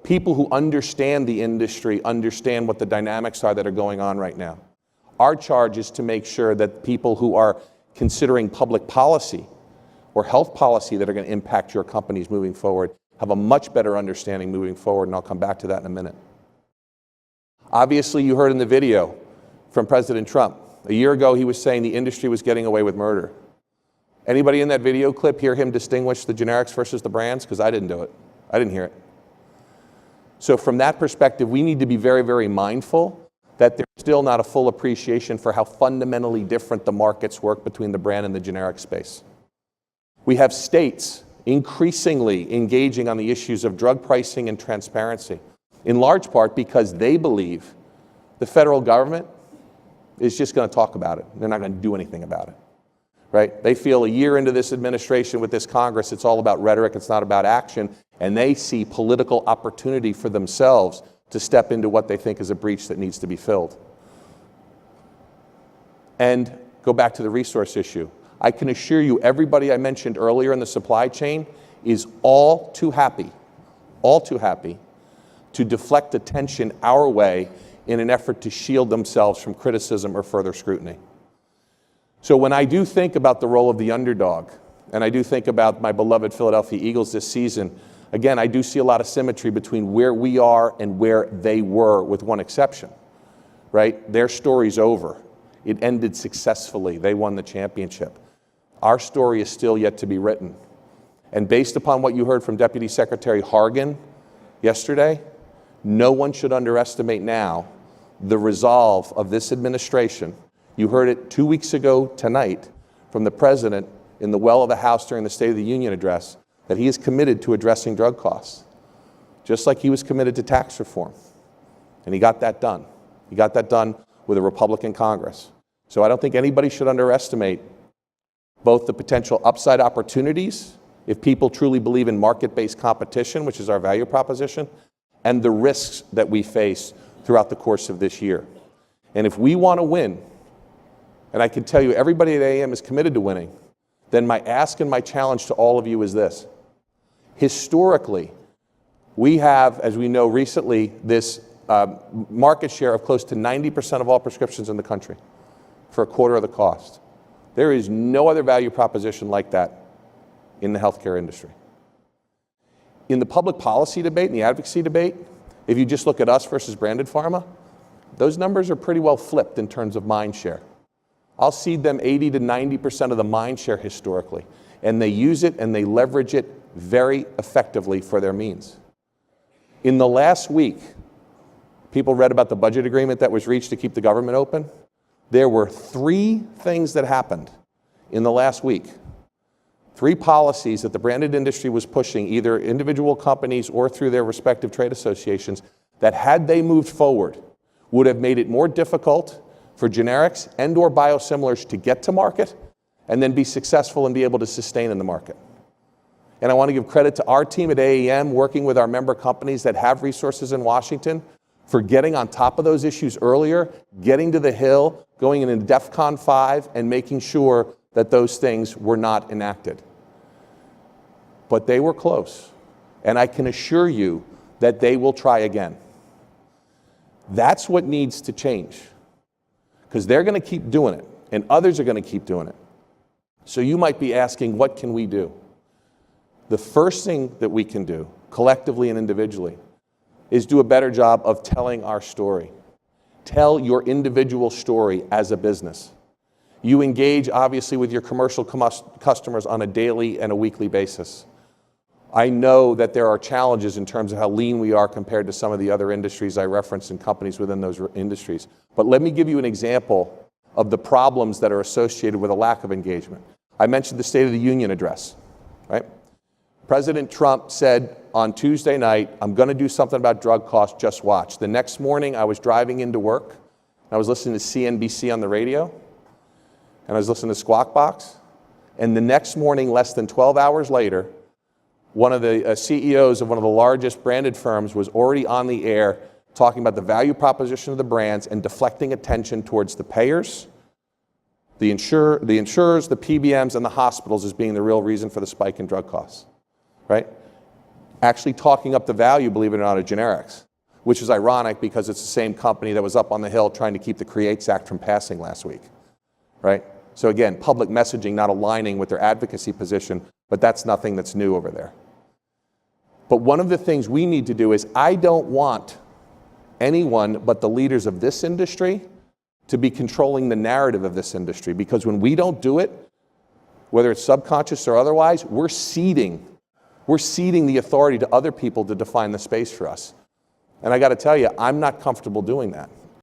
People who understand the industry understand what the dynamics are that are going on right now. Our charge is to make sure that people who are considering public policy or health policy that are going to impact your companies moving forward have a much better understanding moving forward, and I'll come back to that in a minute. Obviously, you heard in the video from President Trump. A year ago, he was saying the industry was getting away with murder. Anybody in that video clip hear him distinguish the generics versus the brands? Because I didn't do it. I didn't hear it. So from that perspective, we need to be very, very mindful that there's still not a full appreciation for how fundamentally different the markets work between the brand and the generic space. We have states increasingly engaging on the issues of drug pricing and transparency, in large part because they believe the federal government is just going to talk about it. They're not going to do anything about it, right? They feel a year into this administration with this Congress, it's all about rhetoric, it's not about action, and they see political opportunity for themselves to step into what they think is a breach that needs to be filled. And go back to the resource issue. I can assure you everybody I mentioned earlier in the supply chain is all too happy to deflect attention our way in an effort to shield themselves from criticism or further scrutiny. So when I do think about the role of the underdog, and I do think about my beloved Philadelphia Eagles this season, again, I do see a lot of symmetry between where we are and where they were, with one exception, right? Their story's over. It ended successfully. They won the championship. Our story is still yet to be written. And based upon what you heard from Deputy Secretary Hargan yesterday, no one should underestimate now the resolve of this administration. You heard it 2 weeks ago tonight from the President in the well of the House during the State of the Union address, that he is committed to addressing drug costs, just like he was committed to tax reform. And he got that done. He got that done with a Republican Congress. So I don't think anybody should underestimate both the potential upside opportunities, if people truly believe in market-based competition, which is our value proposition, and the risks that we face throughout the course of this year. And if we want to win, and I can tell you everybody at AAM is committed to winning, then my ask and my challenge to all of you is this. Historically, we have, as we know recently, this market share of close to 90% of all prescriptions in the country for a quarter of the cost. There is no other value proposition like that in the healthcare industry. In the public policy debate and the advocacy debate, if you just look at us versus Branded Pharma, those numbers are pretty well flipped in terms of mind share. I'll cede them 80 to 90% of the mind share historically, and they use it and they leverage it very effectively for their means. In the last week, people read about the budget agreement that was reached to keep the government open. There were 3 things that happened in the last week. 3 policies that the branded industry was pushing, either individual companies or through their respective trade associations, that had they moved forward, would have made it more difficult for generics and or biosimilars to get to market and then be successful and be able to sustain in the market. And I want to give credit to our team at AAM, working with our member companies that have resources in Washington, for getting on top of those issues earlier, getting to the Hill, going in DEFCON 5, and making sure that those things were not enacted. But they were close. And I can assure you that they will try again. That's what needs to change. Because they're going to keep doing it, and others are going to keep doing it. So you might be asking, what can we do? The first thing that we can do, collectively and individually, is do a better job of telling our story. Tell your individual story as a business. You engage, obviously, with your commercial customers on a daily and a weekly basis. I know that there are challenges in terms of how lean we are compared to some of the other industries I referenced and companies within those industries. But let me give you an example of the problems that are associated with a lack of engagement. I mentioned the State of the Union address, right? President Trump said on Tuesday night, I'm going to do something about drug costs, just watch. The next morning, I was driving into work. I was listening to CNBC on the radio, and I was listening to Squawk Box. And the next morning, less than 12 hours later, one of the CEOs of one of the largest branded firms was already on the air talking about the value proposition of the brands and deflecting attention towards the payers, the insurers, the PBMs, and the hospitals as being the real reason for the spike in drug costs, right? actually talking up the value, believe it or not, of generics, which is ironic because it's the same company that was up on the Hill trying to keep the CREATES Act from passing last week, right? So again, public messaging not aligning with their advocacy position, but that's nothing that's new over there. But one of the things we need to do is, I don't want anyone but the leaders of this industry to be controlling the narrative of this industry, because when we don't do it, whether it's subconscious or otherwise, we're ceding the authority to other people to define the space for us. And I got to tell you, I'm not comfortable doing that.